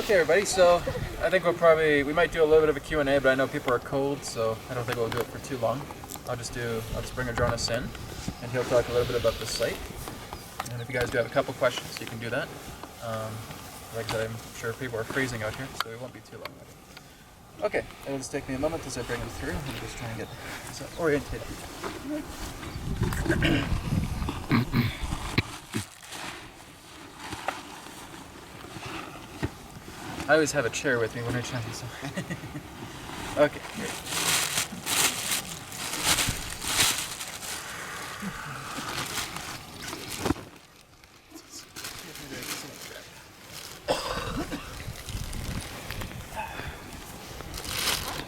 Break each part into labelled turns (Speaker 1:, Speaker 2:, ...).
Speaker 1: Okay, everybody, so I think we might do a little bit of a Q&A, but I know people are cold, so I don't think we'll do it for too long. I'll just bring Adronis in, and he'll talk a little bit about the site. And if you guys do have a couple questions, you can do that. Like I said, I'm sure people are freezing out here, so it won't be too long. Okay, it'll just take me a moment as I bring him through. I'm just trying to get oriented. I always have a chair with me when I try this. Okay, here.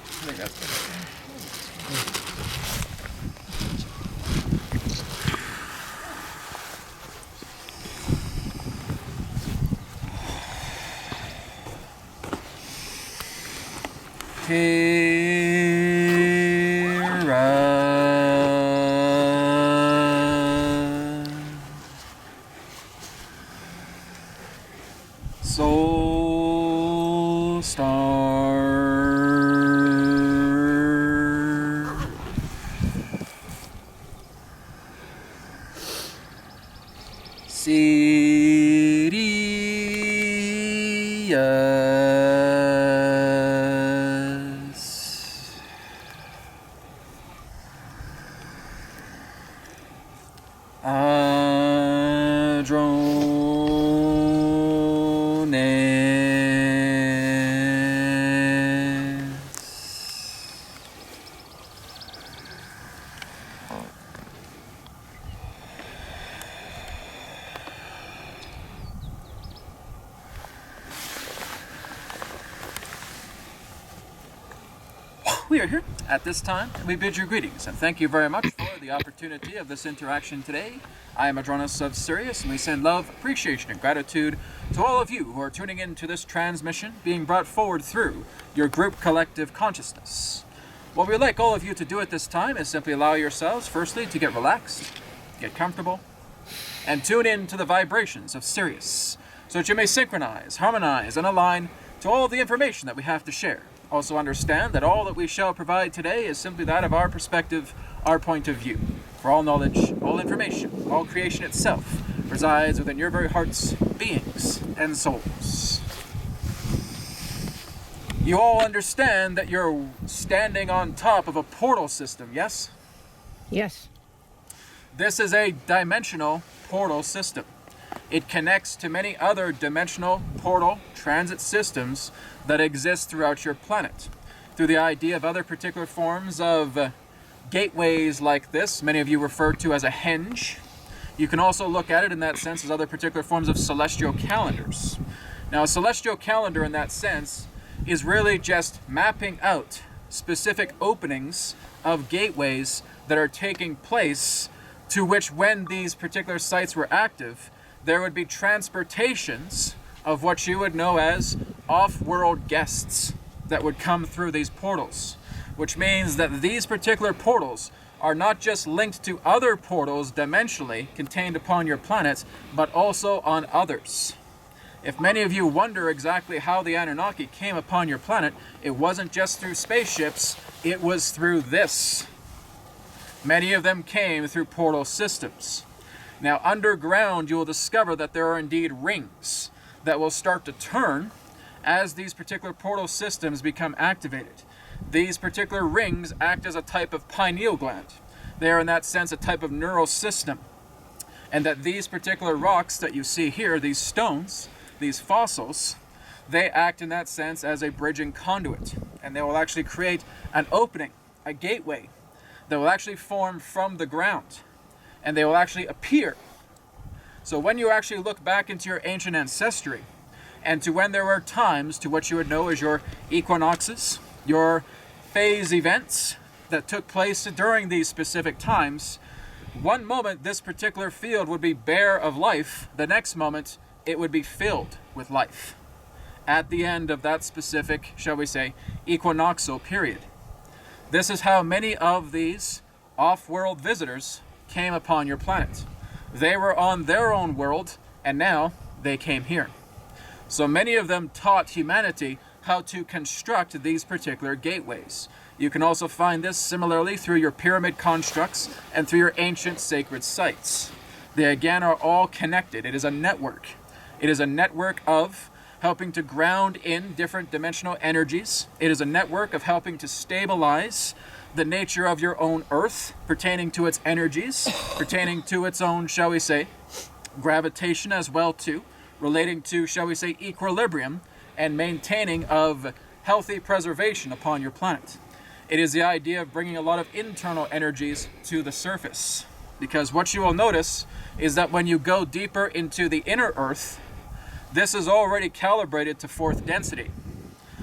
Speaker 1: I think that's better. Soul Star. Sirius. Adronis. We are here at this time, and we bid you greetings, and thank you very much for the opportunity of this interaction today. I am Adronis of Sirius, and we send love, appreciation, and gratitude to all of you who are tuning in to this transmission being brought forward through your group collective consciousness. What we'd like all of you to do at this time is simply allow yourselves, firstly, to get relaxed, get comfortable, and tune in to the vibrations of Sirius, so that you may synchronize, harmonize, and align to all the information that we have to share. Also understand that all that we shall provide today is simply that of our perspective, our point of view. For all knowledge, all information, all creation itself resides within your very hearts, beings, and souls. You all understand that you're standing on top of a portal system, yes?
Speaker 2: Yes.
Speaker 1: This is a dimensional portal system. It connects to many other dimensional portal transit systems that exist throughout your planet. Through the idea of other particular forms of gateways like this, many of you refer to as a henge. You can also look at it in that sense as other particular forms of celestial calendars. Now, a celestial calendar in that sense is really just mapping out specific openings of gateways that are taking place, to which when these particular sites were active, there would be transportations of what you would know as off-world guests that would come through these portals, which means that these particular portals are not just linked to other portals dimensionally contained upon your planet, but also on others. If many of you wonder exactly how the Anunnaki came upon your planet, it wasn't just through spaceships, it was through this. Many of them came through portal systems. Now, underground, you will discover that there are indeed rings that will start to turn as these particular portal systems become activated. These particular rings act as a type of pineal gland. They are, in that sense, a type of neural system. And that these particular rocks that you see here, these stones, these fossils, they act in that sense as a bridging conduit. And they will actually create an opening, a gateway, that will actually form from the ground. And they will actually appear. So when you actually look back into your ancient ancestry, and to when there were times to what you would know as your equinoxes, your phase events that took place during these specific times, one moment this particular field would be bare of life, the next moment it would be filled with life. At the end of that specific, shall we say, equinoxial period. This is how many of these off-world visitors came upon your planet. They were on their own world, and now they came here. So many of them taught humanity how to construct these particular gateways. You can also find this similarly through your pyramid constructs and through your ancient sacred sites. They again are all connected. It is a network. It is a network of helping to ground in different dimensional energies. It is a network of helping to stabilize the nature of your own earth, pertaining to its energies, pertaining to its own, shall we say, gravitation as well too, relating to, shall we say, equilibrium and maintaining of healthy preservation upon your planet. It is the idea of bringing a lot of internal energies to the surface, because what you will notice is that when you go deeper into the inner earth, this is already calibrated to fourth density.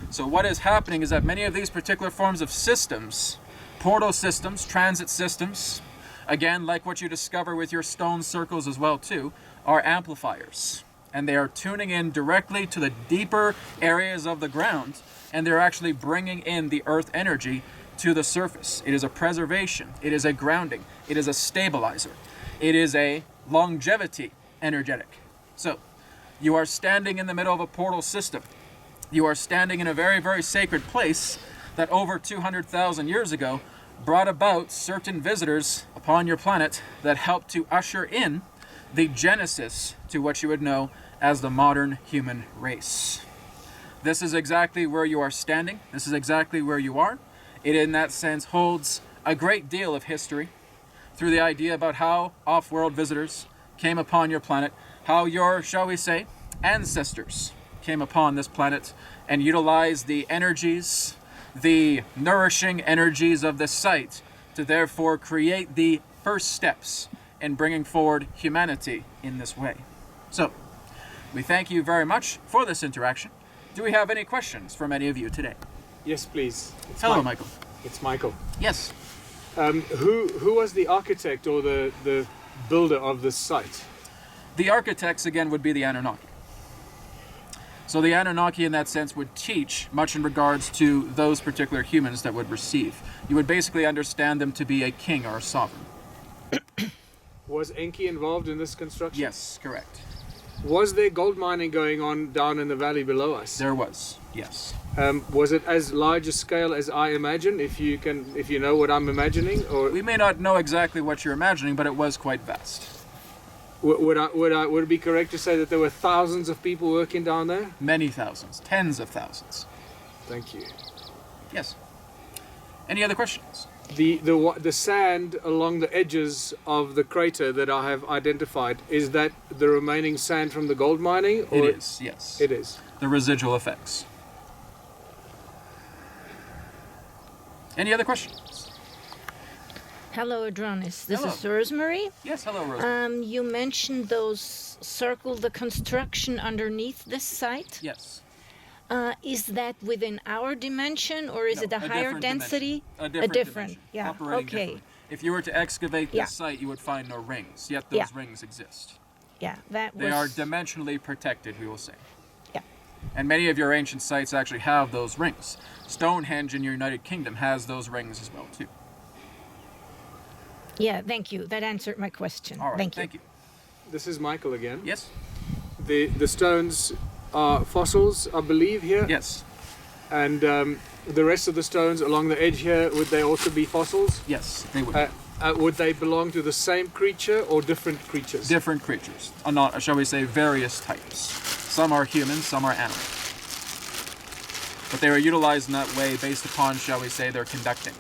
Speaker 1: So what is happening is that many of these particular forms of systems, portal systems, transit systems, again, like what you discover with your stone circles as well too, are amplifiers. And they are tuning in directly to the deeper areas of the ground, and they're actually bringing in the earth energy to the surface. It is a preservation, it is a grounding, it is a stabilizer, it is a longevity energetic. So, you are standing in the middle of a portal system. You are standing in a very, very sacred place that over 200,000 years ago brought about certain visitors upon your planet that helped to usher in the genesis to what you would know as the modern human race. This is exactly where you are standing. This is exactly where you are. It, in that sense, holds a great deal of history through the idea about how off-world visitors came upon your planet, how your, shall we say, ancestors came upon this planet and utilized the energies, the nourishing energies of this site to therefore create the first steps in bringing forward humanity in this way. So, we thank you very much for this interaction. Do we have any questions from any of you today?
Speaker 2: Yes, please.
Speaker 1: Hello, Michael.
Speaker 2: It's Michael.
Speaker 1: Yes.
Speaker 2: Who was the architect or the builder of this site?
Speaker 1: The architects, again, would be the Anunnaki. So the Anunnaki, in that sense, would teach much in regards to those particular humans that would receive. You would basically understand them to be a king or a sovereign.
Speaker 2: Was Enki involved in this construction?
Speaker 1: Yes, correct.
Speaker 2: Was there gold mining going on down in the valley below us?
Speaker 1: There was, yes.
Speaker 2: Was it as large a scale as I imagine, if you know what I'm imagining? Or
Speaker 1: We may not know exactly what you're imagining, but it was quite vast.
Speaker 2: would it be correct to say that there were thousands of people working down there?
Speaker 1: Many thousands, tens of thousands.
Speaker 2: Thank you.
Speaker 1: Yes. Any other questions?
Speaker 2: The sand along the edges of the crater that I have identified, is that the remaining sand from the gold mining? Or
Speaker 1: It is, yes.
Speaker 2: It is.
Speaker 1: The residual effects. Any other questions?
Speaker 3: Hello, Adronis. This
Speaker 1: Hello.
Speaker 3: is Rosemary.
Speaker 1: Yes, hello, Rosa.
Speaker 3: You mentioned those the construction underneath this site.
Speaker 1: Yes.
Speaker 3: Is that within our dimension, or is
Speaker 1: No,
Speaker 3: it a higher
Speaker 1: different
Speaker 3: density?
Speaker 1: dimension. A different dimension.
Speaker 3: Yeah.
Speaker 1: Operating
Speaker 3: Okay.
Speaker 1: differently. If you were to excavate this
Speaker 3: Yeah.
Speaker 1: site, you would find no rings, yet those
Speaker 3: Yeah.
Speaker 1: rings exist.
Speaker 3: Yeah, that was.
Speaker 1: They are dimensionally protected, we will say.
Speaker 3: Yeah.
Speaker 1: And many of your ancient sites actually have those rings. Stonehenge in your United Kingdom has those rings as well, too.
Speaker 3: Yeah. Thank you. That answered my question.
Speaker 1: All right,
Speaker 3: Thank you.
Speaker 2: This is Michael again.
Speaker 1: Yes?
Speaker 2: The stones are fossils, I believe, here.
Speaker 1: Yes.
Speaker 2: And the rest of the stones along the edge here, would they also be fossils?
Speaker 1: Yes, they would.
Speaker 2: Would they belong to the same creature or different creatures?
Speaker 1: Different creatures. Not, shall we say, various types. Some are human, some are animal. But they were utilized in that way based upon, shall we say, their conducting.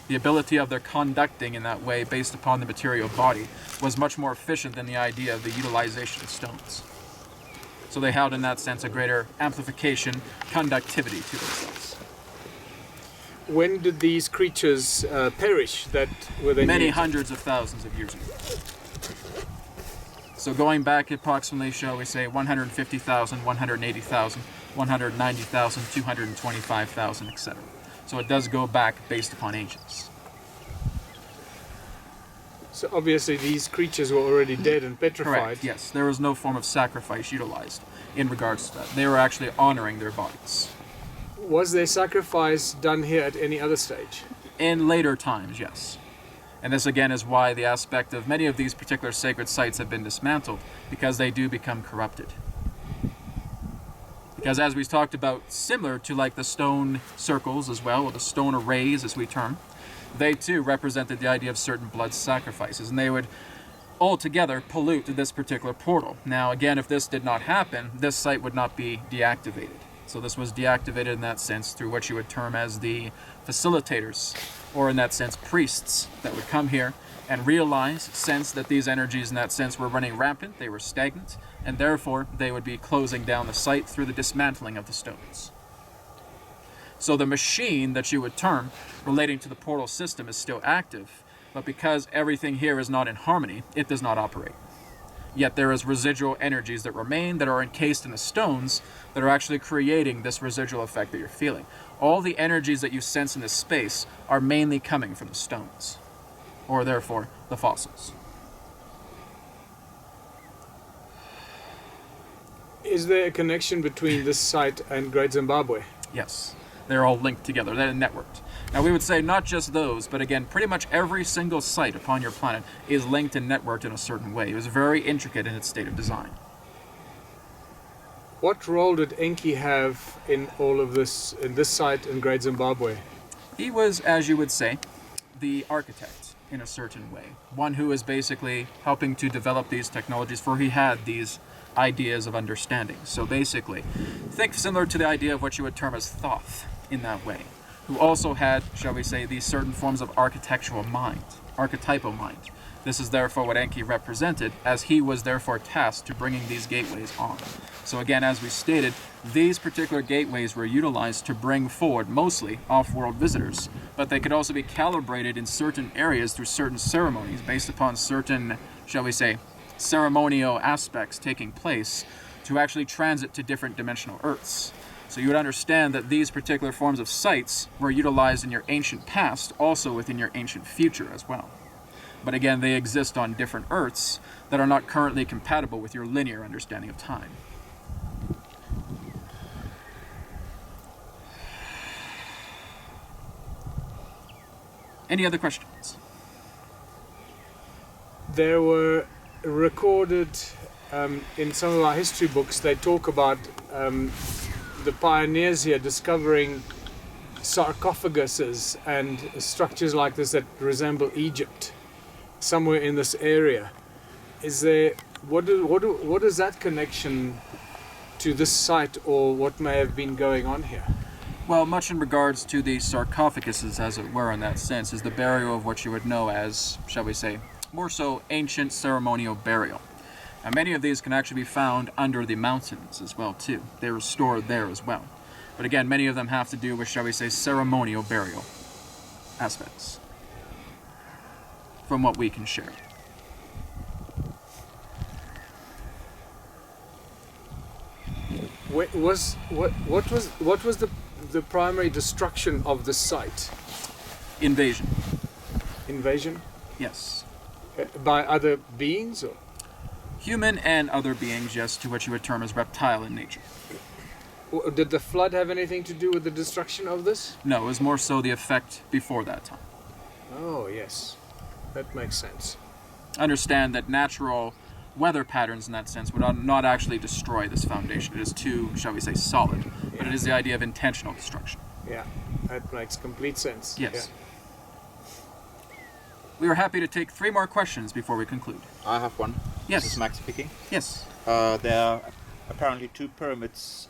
Speaker 1: The ability of their conducting in that way based upon the material body was much more efficient than the idea of the utilization of stones. So they held, in that sense, a greater amplification, conductivity to themselves.
Speaker 2: When did these creatures perish that were then
Speaker 1: Many
Speaker 2: used?
Speaker 1: hundreds of thousands of years ago. So going back approximately, shall we say, 150,000, 180,000, 190,000, 225,000, etc. So it does go back based upon ages.
Speaker 2: So obviously these creatures were already dead and petrified.
Speaker 1: Correct, yes. There was no form of sacrifice utilized in regards to that. They were actually honoring their bodies.
Speaker 2: Was there sacrifice done here at any other stage?
Speaker 1: In later times, yes. And this again is why the aspect of many of these particular sacred sites have been dismantled, because they do become corrupted. Because as we talked about, similar to like the stone circles as well, or the stone arrays as we term, they too represented the idea of certain blood sacrifices, and they would altogether pollute this particular portal. Now again, if this did not happen, this site would not be deactivated. So this was deactivated in that sense through what you would term as the facilitators, or in that sense priests, that would come here and realize, sense that these energies in that sense were running rampant, they were stagnant, and therefore they would be closing down the site through the dismantling of the stones. So the machine that you would term relating to the portal system is still active, but because everything here is not in harmony, it does not operate. Yet there is residual energies that remain that are encased in the stones that are actually creating this residual effect that you're feeling. All the energies that you sense in this space are mainly coming from the stones, or therefore the fossils.
Speaker 2: Is there a connection between this site and Great Zimbabwe?
Speaker 1: Yes, they're all linked together, they're networked. Now we would say not just those, but again, pretty much every single site upon your planet is linked and networked in a certain way. It was very intricate in its state of design.
Speaker 2: What role did Enki have in all of this, in this site in Great Zimbabwe?
Speaker 1: He was, as you would say, the architect in a certain way. One who was basically helping to develop these technologies, for he had these ideas of understanding. So basically, think similar to the idea of what you would term as Thoth in that way, who also had, shall we say, these certain forms of architectural mind, archetypal mind. This is therefore what Enki represented, as he was therefore tasked to bringing these gateways on. So again, as we stated, these particular gateways were utilized to bring forward mostly off-world visitors, but they could also be calibrated in certain areas through certain ceremonies based upon certain, shall we say, ceremonial aspects taking place to actually transit to different dimensional Earths. So you would understand that these particular forms of sites were utilized in your ancient past, also within your ancient future as well. But again, they exist on different Earths that are not currently compatible with your linear understanding of time. Any other questions?
Speaker 2: There were recorded in some of our history books, they talk about the pioneers here discovering sarcophaguses and structures like this that resemble Egypt somewhere in this area. Is there, what is that connection to this site, or what may have been going on here?
Speaker 1: Well, much in regards to the sarcophaguses, as it were, in that sense, is the burial of what you would know as, shall we say, more so ancient ceremonial burial. And many of these can actually be found under the mountains as well, too. They were stored there as well. But again, many of them have to do with, shall we say, ceremonial burial aspects, from what we can share.
Speaker 2: What was the primary destruction of the site?
Speaker 1: Invasion.
Speaker 2: Invasion?
Speaker 1: Yes.
Speaker 2: By other beings, or?
Speaker 1: Human and other beings, yes, to what you would term as reptile in nature.
Speaker 2: Did the flood have anything to do with the destruction of this?
Speaker 1: No, it was more so the effect before that time.
Speaker 2: Oh, yes. That makes sense.
Speaker 1: Understand that natural weather patterns in that sense would not actually destroy this foundation. It is too, shall we say, solid. But it is the idea of intentional destruction.
Speaker 2: Yeah, that makes complete sense.
Speaker 1: Yes.
Speaker 2: Yeah.
Speaker 1: We are happy to take 3 more questions before we conclude.
Speaker 4: I have one.
Speaker 1: Yes.
Speaker 4: This is Max speaking.
Speaker 1: Yes.
Speaker 4: There are apparently 2 pyramids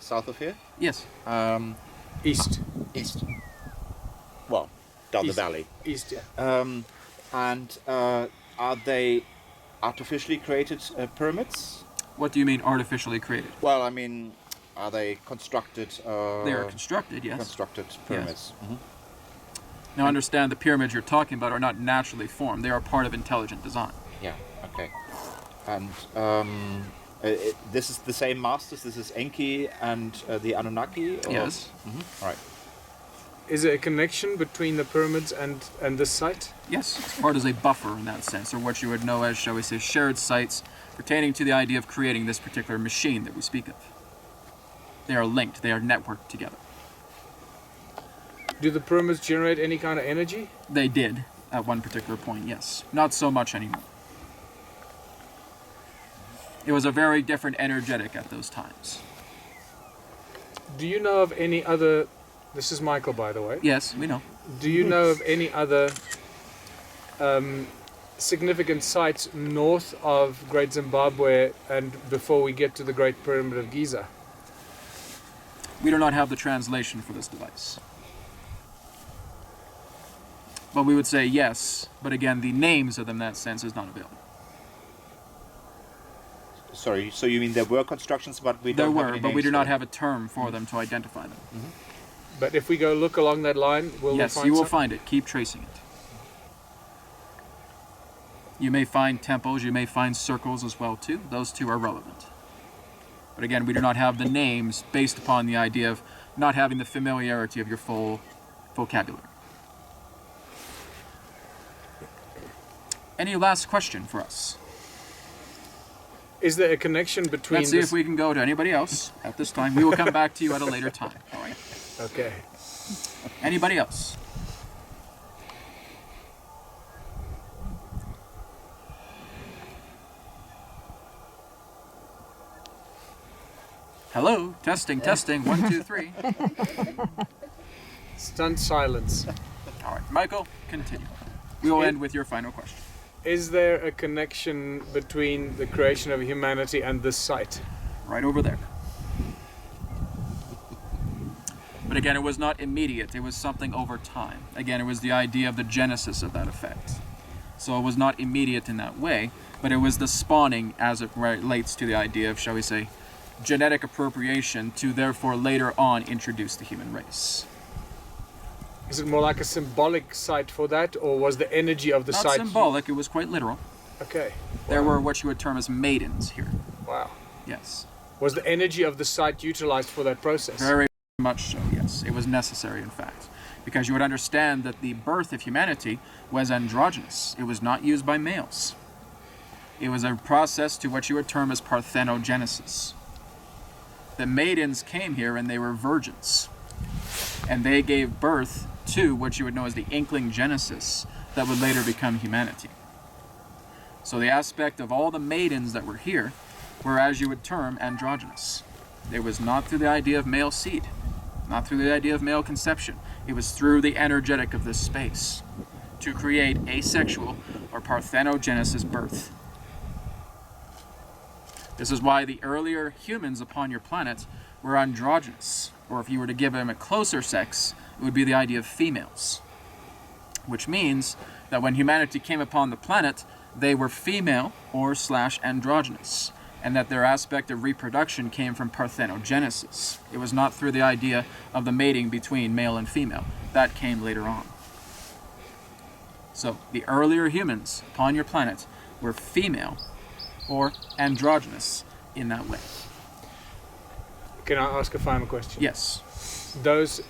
Speaker 4: south of here.
Speaker 1: Yes.
Speaker 2: East.
Speaker 4: East. Well, down
Speaker 2: East.
Speaker 4: the valley.
Speaker 2: East, yeah.
Speaker 4: And are they artificially created pyramids?
Speaker 1: What do you mean artificially created?
Speaker 4: Well, I mean, are they constructed?
Speaker 1: They are constructed, yes.
Speaker 4: Constructed pyramids.
Speaker 1: Yes.
Speaker 4: Mhm.
Speaker 1: Now understand the pyramids you're talking about are not naturally formed. They are part of intelligent design.
Speaker 4: Yeah. Okay. And this is the same masters. This is Enki and the Anunnaki. Or?
Speaker 1: Yes.
Speaker 4: Mm-hmm. All right.
Speaker 2: Is there a connection between the pyramids and this site?
Speaker 1: Yes, it's part as a buffer in that sense, or what you would know as, shall we say, shared sites pertaining to the idea of creating this particular machine that we speak of. They are linked, they are networked together.
Speaker 2: Do the pyramids generate any kind of energy?
Speaker 1: They did, at one particular point, yes. Not so much anymore. It was a very different energetic at those times.
Speaker 2: Do you know of any other? This is Michael, by the way.
Speaker 1: Yes, we know.
Speaker 2: Do you know of any other significant sites north of Great Zimbabwe and before we get to the Great Pyramid of Giza?
Speaker 1: We do not have the translation for this device. But we would say yes, but again, the names of them in that sense is not available.
Speaker 4: Sorry, so you mean there were constructions, but we
Speaker 1: There
Speaker 4: don't have
Speaker 1: were,
Speaker 4: any
Speaker 1: but we
Speaker 4: names
Speaker 1: do
Speaker 4: for
Speaker 1: not
Speaker 4: them?
Speaker 1: have a term for them to identify them.
Speaker 2: But if we go look along that line, will we
Speaker 1: Yes,
Speaker 2: find
Speaker 1: you will
Speaker 2: some?
Speaker 1: find it. Keep tracing it. You may find temples, you may find circles as well too. Those two are relevant. But again, we do not have the names based upon the idea of not having the familiarity of your full vocabulary. Any last question for us?
Speaker 2: Is there a connection between
Speaker 1: Let's see
Speaker 2: this?
Speaker 1: if we can go to anybody else at this time. We will come back to you at a later time. All right.
Speaker 2: Okay.
Speaker 1: Anybody else? Hello, testing, testing, 1, 2, 3.
Speaker 2: Stunned silence.
Speaker 1: All right, Michael, continue. We will end with your final question.
Speaker 2: Is there a connection between the creation of humanity and this site?
Speaker 1: Right over there. But again, it was not immediate. It was something over time. Again, it was the idea of the genesis of that effect. So it was not immediate in that way, but it was the spawning as it relates to the idea of, shall we say, genetic appropriation to therefore later on introduce the human race.
Speaker 2: Is it more like a symbolic site for that, or was the energy of the
Speaker 1: Not
Speaker 2: site?
Speaker 1: symbolic, it was quite literal.
Speaker 2: Okay.
Speaker 1: There were what you would term as maidens here.
Speaker 2: Wow.
Speaker 1: Yes.
Speaker 2: Was the energy of the site utilized for that process?
Speaker 1: Very much so, yes. It was necessary, in fact. Because you would understand that the birth of humanity was androgynous. It was not used by males. It was a process to what you would term as parthenogenesis. The maidens came here and they were virgins. And they gave birth to what you would know as the inkling genesis that would later become humanity. So the aspect of all the maidens that were here were, as you would term, androgynous. It was not through the idea of male seed, not through the idea of male conception. It was through the energetic of this space to create asexual or parthenogenesis birth. This is why the earlier humans upon your planet were androgynous, or if you were to give them a closer sex, it would be the idea of females. Which means that when humanity came upon the planet, they were female or / androgynous, and that their aspect of reproduction came from parthenogenesis. It was not through the idea of the mating between male and female. That came later on. So the earlier humans upon your planet were female or androgynous in that way.
Speaker 2: Can I ask a final question?
Speaker 1: Yes.
Speaker 2: Those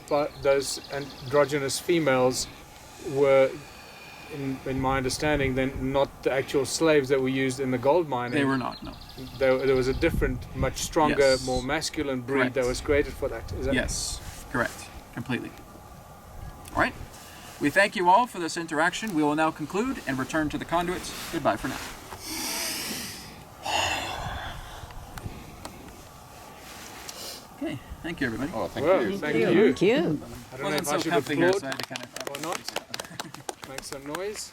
Speaker 2: androgynous females were, in my understanding, then not the actual slaves that were used in the gold mining.
Speaker 1: They were not, no.
Speaker 2: There was a different, much stronger,
Speaker 1: Yes.
Speaker 2: more masculine breed
Speaker 1: Correct.
Speaker 2: that was created for that. Is that?
Speaker 1: Yes, correct, completely. All right. We thank you all for this interaction. We will now conclude and return to the conduits. Goodbye for now. Okay, thank you, everybody.
Speaker 4: Oh, thank
Speaker 2: Well,
Speaker 4: you.
Speaker 2: thank you.
Speaker 3: Thank you.
Speaker 2: I don't know
Speaker 1: Wasn't
Speaker 2: if I
Speaker 1: so
Speaker 2: should
Speaker 1: comfy here,
Speaker 2: applaud
Speaker 1: so I had to kind of...
Speaker 2: or not. Make some noise.